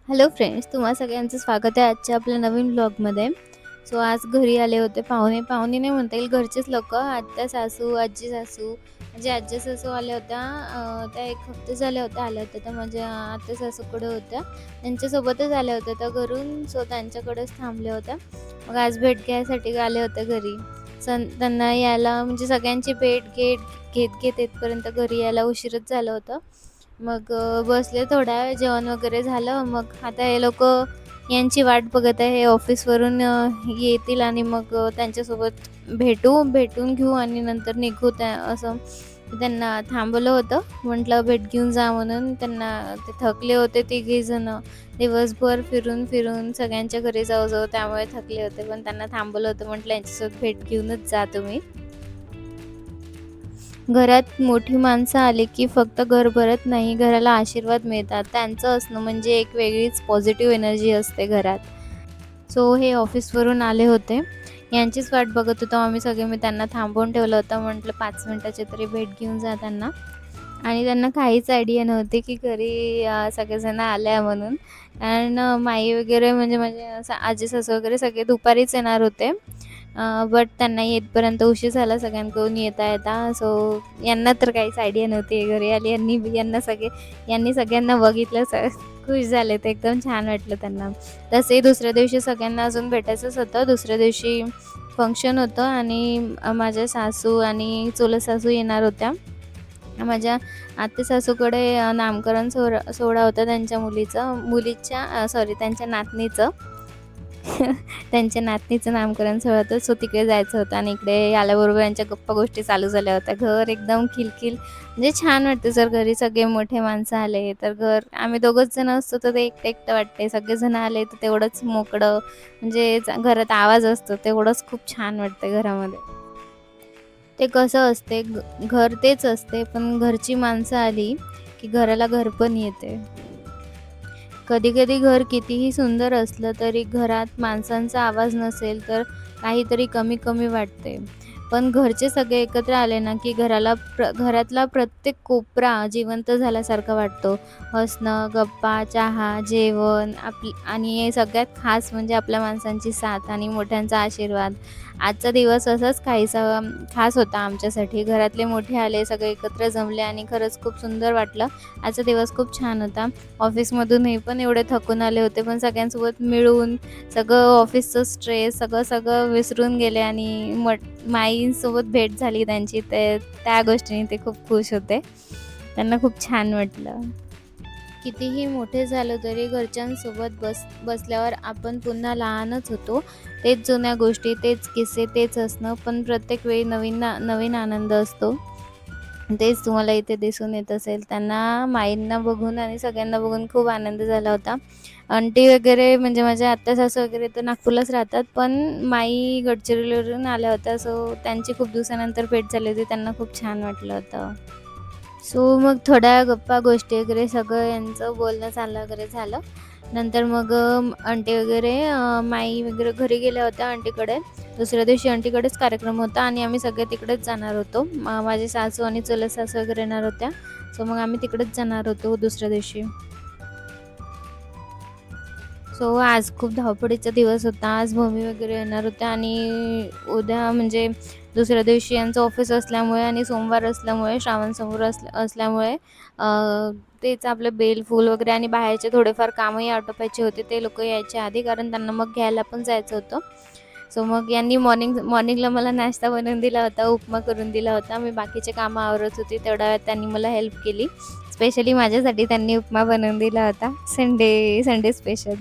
Hello friends, तुम्हा सगळ्यांचं स्वागत आहे आजच्या आपल्या नवीन व्लॉगमध्ये. सो आज घरी आले होते पाहुणे. पाहुणे नाही म्हणता येईल, घरचेच लोक. आत्या सासू, आजी सासू, म्हणजे आजी सासू आल्या होत्या. त्या 1 हफ्ते झाले होते आल्या होत्या. त्या माझ्या आत्या सासूकडे होत्या, त्यांच्यासोबतच आल्या होत्या त्या घरून. सो त्यांच्याकडेच थांबल्या होत्या. मग आज भेट घ्यायसाठी आले होते घरी. त्यांना यायला म्हणजे सगळ्यांची भेट घेत येतपर्यंत घरी यायला उशीरच झालं होतं. मग बसले थोडा वेळ, जेवण वगैरे झालं. मग आता हे लोकं यांची वाट बघत आहे. हे ऑफिसवरून येतील आणि मग त्यांच्यासोबत भेटून घेऊ आणि नंतर निघू असं त्यांना थांबवलं होतं. म्हटलं भेट घेऊन जा म्हणून. त्यांना ते थकले होते तिघीजणं. दिवसभर फिरून सगळ्यांच्या घरी जाऊ त्यामुळे थकले होते. पण त्यांना थांबवलं होतं. म्हटलं यांच्यासोबत भेट घेऊनच जा तुम्ही. घरात मोठी माणसं आली की फक्त घर भरत नाही, घराला आशीर्वाद मिळतात. त्यांचं असणं म्हणजे एक वेगळीच पॉझिटिव्ह एनर्जी असते घरात. सो हे ऑफिसवरून आले होते. यांचीच वाट बघत होतो आम्ही सगळे. मी त्यांना थांबवून ठेवलं होतं. म्हटलं 5 मिनिटाची तरी भेट घेऊन जा त्यांना. आणि त्यांना काहीच आयडिया नव्हती की घरी सगळेजण आले म्हणून. कारण माई वगैरे म्हणजे माझे आजी सासू वगैरे सगळे दुपारीच येणार होते. बट त्यांना येतपर्यंत उशीर झाला सगळ्यांकडून येता. सो यांना तर काहीच आयडिया नव्हती घरी आली. यांनी सगळ्यांना बघितलं. खुश झाले ते, एकदम छान वाटलं त्यांना. तसंही दुसऱ्या दिवशी सगळ्यांना अजून भेटायचंच होतं. दुसऱ्या दिवशी फंक्शन होतं आणि माझ्या सासू आणि चुलत सासू येणार होत्या. माझ्या आत्ते सासूकडे नामकरण सोहळा होता त्यांच्या त्यांच्या नातनीचं. त्यांच्या नातनीचं नामकरण सोहळा होतं. सो तिकडे जायचं होतं आणि इकडे आल्याबरोबर यांच्या गप्पा गोष्टी चालू झाल्या होत्या. घर एकदम खिलखिल, म्हणजे छान वाटतं जर घरी सगळे मोठे माणसं आले तर. आम्ही दोघंच जण असतो तर ते एकटं वाटते. सगळेजण आले तर तेवढंच मोकळं, म्हणजे घरात आवाज असतो तेवढंच खूप छान वाटतं घरामध्ये. ते कसं असते, घर तेच असते, पण घरची माणसं आली की घराला घर पण येते. कधी-कधी घर कितीही सुंदर असलं तरी घरात माणसांचा आवाज नसेल तर काहीतरी कमी-कमी वाटते. पण घरचे सगळे एकत्र आले ना, की घरातला प्रत्येक कोपरा जिवंत झाल्यासारखा वाटतो. हसणं, गप्पा, चहा, जेवण आणि हे सगळ्यात खास म्हणजे आपल्या माणसांची साथ आणि मोठ्यांचा आशीर्वाद. आजचा दिवस असाच काहीसा खास होता आमच्यासाठी. घरातले मोठे आले, सगळे एकत्र जमले आणि खरंच खूप सुंदर वाटलं. आजचा दिवस खूप छान होता. ऑफिसमधून हे पण एवढे थकून आले होते, पण सगळ्यांसोबत मिळून सगळं ऑफिसचं स्ट्रेस सगळं विसरून गेले आणि माईंसोबत भेट झाली त्यांची. त्या गोष्टीने ते खूप खुश होते. त्यांना खूप छान वाटलं. कितीही मोठे झालो तरी घरच्यांसोबत बसल्यावर आपण पुन्हा लहानच होतो. तेच जुन्या गोष्टी, तेच किस्से, तेच असणं, पण प्रत्येक वेळी नवीन आनंद असतो. तेच तुम्हाला इथे दिसून येत असेल. त्यांना माईंना बघून आणि सगळ्यांना बघून खूप आनंद झाला होता. आंटी वगैरे म्हणजे माझ्या आत्या सासू वगैरे तर नागपूरलाच राहतात, पण माई गडचिरोलीवरून आल्या होत्या. सो त्यांची खूप दिवसानंतर भेट झाली होती. त्यांना खूप छान वाटलं होतं. सो मग थोड्या गप्पा गोष्टी वगैरे सगळं यांचं बोलणं चाललं वगैरे झालं. नंतर मग आंटी वगैरे माई वगैरे घरी गेल्या होत्या आंटीकडे. दुसऱ्या दिवशी आंटीकडेच कार्यक्रम होता आणि आम्ही सगळे तिकडेच जाणार होतो. माझी सासू आणि चुलत सासू वगैरे येणार होत्या. सो मग आम्ही तिकडेच जाणार होतो दुसऱ्या दिवशी. सो आज खूप धावपळीचा दिवस होता. आज मम्मी वगैरे येणार होत्या आणि उद्या म्हणजे दुसऱ्या दिवशी यांचं ऑफिस असल्यामुळे आणि सोमवार असल्यामुळे, श्रावण सोमवार असल्यामुळे तेच आपलं बेल, फूल वगैरे आणि बाहेरचे थोडेफार कामही आटोपायचे होते. ते लोकं यायच्या आधी, कारण त्यांना मग घ्यायला पण जायचं होतं. सो मग यांनी मॉर्निंगला मला नाश्ता बनवून दिला होता, उपमा करून दिला होता. मी बाकीचे कामं आवरत होते. तेवढ्या वेळात त्यांनी मला हेल्प केली. स्पेशली माझ्यासाठी त्यांनी उपमा बनवून दिला होता. Sunday special.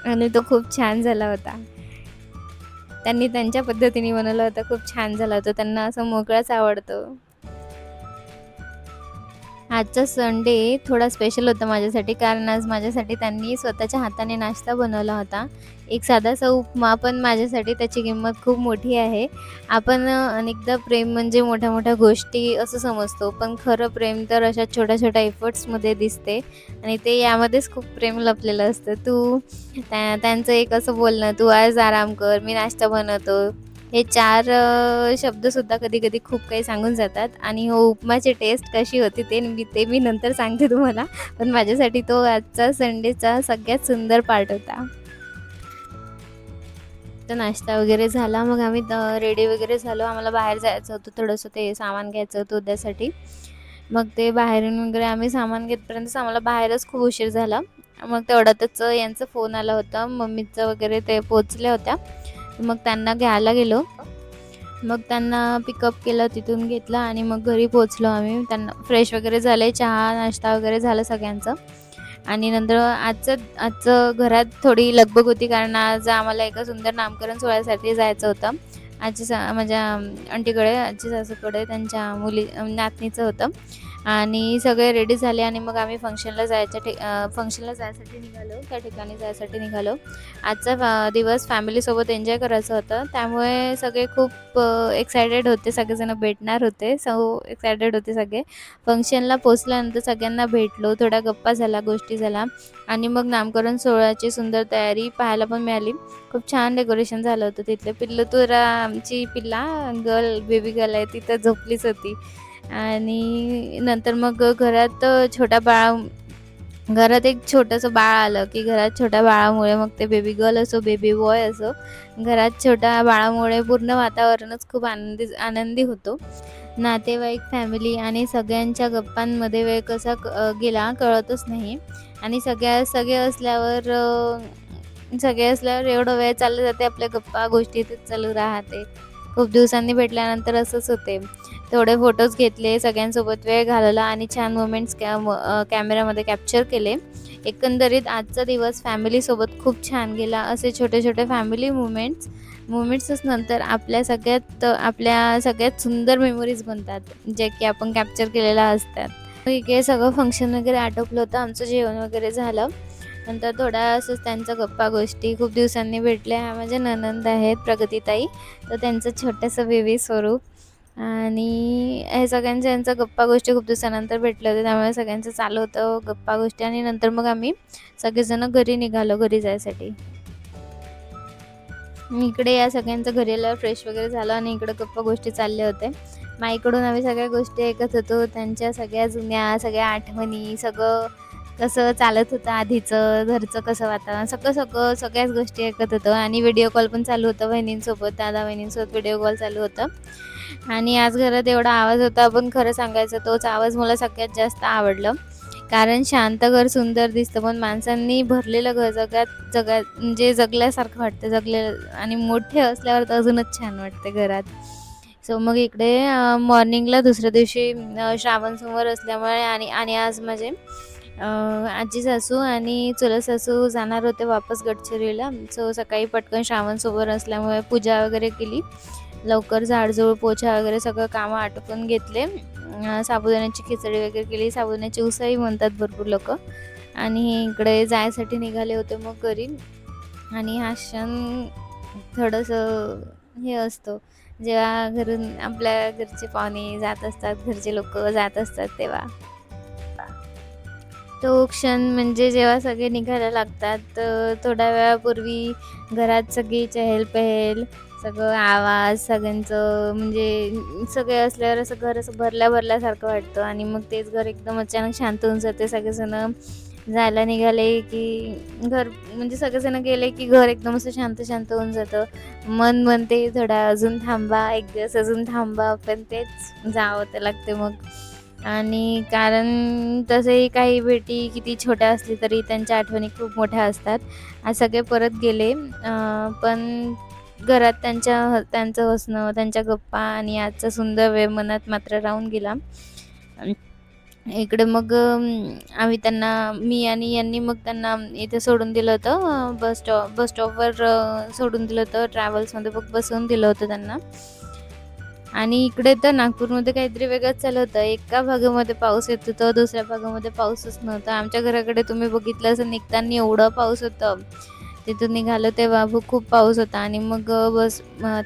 आणि तो खूप छान झाला होता. त्यांनी त्यांच्या पद्धतीने बनवला होता. खूप छान झाला होता. त्यांना असं मोकळाच आवडतो. आजचा संडे थोडा स्पेशल होता माझ्यासाठी, कारण आज माझ्यासाठी त्यांनी स्वतःच्या हाताने नाश्ता बनवला होता. एक साधासा उपमा, पण माझ्यासाठी त्याची किंमत खूप मोठी आहे. आपण अनेकदा प्रेम म्हणजे मोठ्या-मोठ्या गोष्टी असं समजतो, पण खरं प्रेम तर अशा छोट्या-छोट्या एफर्ट्समध्ये दिसते आणि ते यामध्येच खूप प्रेम लपलेलं असतं. त्यांचं एक असं बोलणं, "तू आज आराम कर, मी नाश्ता बनवतो." हे 4 शब्दसुद्धा कधी-कधी खूप काही सांगून जातात. आणि हो, उपमाची टेस्ट कशी होती ते मी नंतर सांगते तुम्हाला. पण माझ्यासाठी तो आजचा संडेचा सगळ्यात सुंदर पार्ट होता. तर नाश्ता वगैरे झाला. मग आम्ही रेडी वगैरे झालो. आम्हाला बाहेर जायचं होतं, थोडंसं ते सामान घ्यायचं होतं उद्यासाठी. मग ते बाहेरून वगैरे आम्ही सामान घेतपर्यंतच आम्हाला बाहेरच खूप उशीर झाला. मग तेवढ्यातच यांचा फोन आला होता. मम्मीचं वगैरे ते पोहोचल्या होत्या. मग त्यांना घ्यायला गेलो. मग त्यांना पिकअप केलं, तिथून घेतलं आणि मग घरी पोहोचलो आम्ही. त्यांना फ्रेश वगैरे झाले, चहा, नाश्ता वगैरे झालं सगळ्यांचं. आणि नंतर आजचं घरात थोडी लगबग होती, कारण आज आम्हाला एका सुंदर नामकरण सोहळ्यासाठी जायचं होतं. माझ्या आंटीकडे, आजी सासूकडे त्यांच्या नातनीचं होतं. आणि सगळे रेडी झाले आणि मग आम्ही फंक्शनला जायसाठी निघालो, त्या ठिकाणी जायसाठी निघालो. आजचा दिवस फॅमिलीसोबत एन्जॉय करायचं होतं, त्यामुळे सगळे खूप एक्सायटेड होते. सगळेजण भेटणार होते, सो एक्सायटेड होते सगळे. फंक्शनला पोचल्यानंतर सगळ्यांना भेटलो, थोड्या गप्पा झाल्या, गोष्टी झाल्या आणि मग नामकरण सोहळ्याची सुंदर तयारी पाहायला पण मिळाली. खूप छान डेकोरेशन झालं होतं तिथले. आमची बेबी गर्ल आहे, ती तर झोपलीच होती. आणि नंतर मग घरात एक छोटंसं बाळ आलं, की घरात छोट्या बाळामुळे, मग ते बेबी गर्ल असो, बेबी बॉय असो, घरात छोट्या बाळामुळे पूर्ण वातावरणच खूप आनंदी होतो. नातेवाईक, फॅमिली आणि सगळ्यांच्या गप्पांमध्ये वेळ कसा गेला कळतच नाही. आणि सगळे असल्यावर एवढं वेळ चाललं जाते, आपल्या गप्पा गोष्टीतच चालू राहते. खूप दिवसांनी भेटल्यानंतर असंच होते. थोडे फोटोज घेतले, सगळ्यांसोबत वेळ घालवला आणि छान मोमेंट्स कॅमेरामध्ये कॅप्चर केले. एकंदरीत आजचा दिवस फॅमिलीसोबत खूप छान गेला. असे छोटे-छोटे फॅमिली मोमेंट्सच नंतर आपल्या सगळ्यात सुंदर मेमोरीज बनतात, जे की आपण कॅप्चर केलेल्या असतात. ठीक आहे, सगळं फंक्शन वगैरे आटोपलं होतं, आमचं जेवण वगैरे झालं. नंतर थोडा असंच त्यांच्या गप्पा गोष्टी, खूप दिवसांनी भेटल्या. ह्या माझ्या नणंद आहेत प्रगतीताई, तर त्यांचं छोटंसं बेबी स्वरूप. आणि हे यांच्या गप्पा गोष्टी खूप दिवसानंतर भेटले होते, त्यामुळे सगळ्यांचं चालू होतं गप्पा गोष्टी. आणि नंतर मग आम्ही सगळेजण घरी निघालो, घरी जायसाठी. इकडे या सगळ्यांचं घरी आल्यावर फ्रेश वगैरे झालं आणि इकडे गप्पा गोष्टी चालल्या होत्या. माईकडून आम्ही सगळ्या गोष्टी ऐकत होतो, त्यांच्या सगळ्या जुन्या सगळ्या आठवणी, सगळं कसं चालत होतं आधीचं, घरचं कसं वातावरण, सगळ्याच गोष्टी ऐकत होतो. आणि व्हिडिओ कॉल पण चालू होतं वहिनींसोबत, दादा वहिनींसोबत व्हिडिओ कॉल चालू होतं. आणि आज घरात एवढा आवाज होता, पण खरं सांगायचं तोच आवाज मला सगळ्यात जास्त आवडलं. कारण शांत घर सुंदर दिसतं, पण माणसांनी भरलेलं घर जगात म्हणजे जगल्यासारखं वाटतं. आणि मोठे असल्यावर तर अजूनच छान वाटते घरात. सो मग इकडे मॉर्निंगला दुसऱ्या दिवशी श्रावण सोमवार असल्यामुळे आणि आणि आज माझे आजी सासू आणि चुलत सासू जाणार होते वापस गडचिरोलीला. सो सकाळी पटकन श्रावण सोमवार असल्यामुळे पूजा वगैरे केली. लवकर झाडझूड, पोछा वगैरे सगळं कामं आटोपून घेतले. साबुदाण्याची खिचडी वगैरे केली. साबुदाण्याची उसळी म्हणतात भरपूर लोकं. आणि इकडे जायसाठी निघाले होते मग घरी. आणि हा क्षण थोडंसं हे असतो, जेव्हा घरून आपल्या घरचे पाहुणे जात असतात, घरचे लोकं जात असतात तेव्हा. तो क्षण म्हणजे जेव्हा सगळे निघायला लागतात, तर थोड्या वेळापूर्वी घरात सगळी चहल-पहल, सगळं आवाज, सगळ्यांचं म्हणजे सगळे असल्यावर असं घर असं भरल्यासारखं वाटतं. आणि मग तेच घर एकदम अचानक शांत होऊन जाते. सगळेजण जायला निघाले की म्हणजे सगळेजण गेले की घर एकदम असं शांत होऊन जातं. मन म्हणते थोडा अजून थांबा, एक दिवस अजून थांबा, पण तेच जावं तर लागते मग. आणि कारण तसेही काही भेटी किती छोट्या असली तरी त्यांच्या आठवणी खूप मोठ्या असतात. आज सगळे परत गेले, पण घरात त्यांचं हसणं, त्यांच्या गप्पा आणि आजचा सुंदर वेळ मनात मात्र राहून गेला. इकडे मग मी आणि यांनी मग त्यांना इथे सोडून दिलं होतं, बस स्टॉपवर सोडून दिलं होतं. ट्रॅव्हल्समध्ये बसवून दिलं होतं त्यांना. आणि इकडे तर नागपूरमध्ये काहीतरी वेगळंच चालू होतं. एका भागामध्ये पाऊस येत होता, दुसऱ्या भागामध्ये पाऊसच नव्हता. आमच्या घराकडे तुम्ही बघितलं असं निघताना एवढं पाऊस होतं. तिथून निघालो तेव्हा खूप पाऊस होता. आणि मग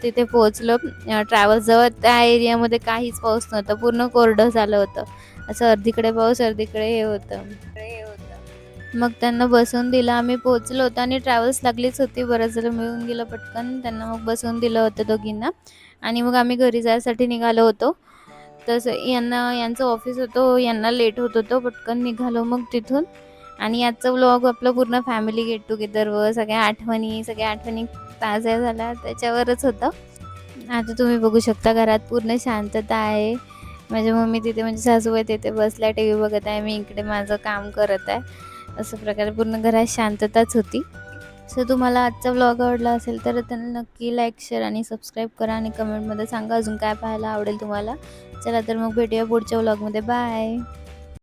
तिथे पोहोचलो ट्रॅव्हल्सजवळ. त्या एरियामध्ये काहीच पाऊस नव्हता, पूर्ण कोरडं झालं होतं. असं अर्धीकडे पाऊस, अर्धीकडे हे होतं. मग त्यांना बसवून दिलं. आम्ही पोहोचलो होतो आणि ट्रॅव्हल्स लागलीच होती. बरं झालं मिळून गेलं पटकन. त्यांना मग बसवून दिलं होतं दोघींना आणि मग आम्ही घरी जायसाठी निघालो होतो. तसं यांचं ऑफिस होतं, यांना लेट होत होतं. पटकन निघालो मग तिथून आणि आजचा व्लॉग आपला पूर्ण फॅमिली गेट टुगेदर व सगळ्या आठवणी ताज्या झाल्या त्याच्यावरच होतं. आता तुम्ही बघू शकता घरात पूर्ण शांतता आहे. माझी मम्मी तिथे म्हणजे सासूबाई तिथे बसल्या टीव्ही बघत आहे. मी इकडे माझं काम करत आहे. अशा प्रकारे पूर्ण घरात शांतताच होती. सो तुम्हाला आजचा व्लॉग आवडला असेल तर त्यांना नक्की लाईक, शेअर आणि सबस्क्राईब करा आणि कमेंटमध्ये सांगा अजून काय पाहायला आवडेल तुम्हाला. चला तर मग भेटूया पुढच्या व्लॉगमध्ये. बाय.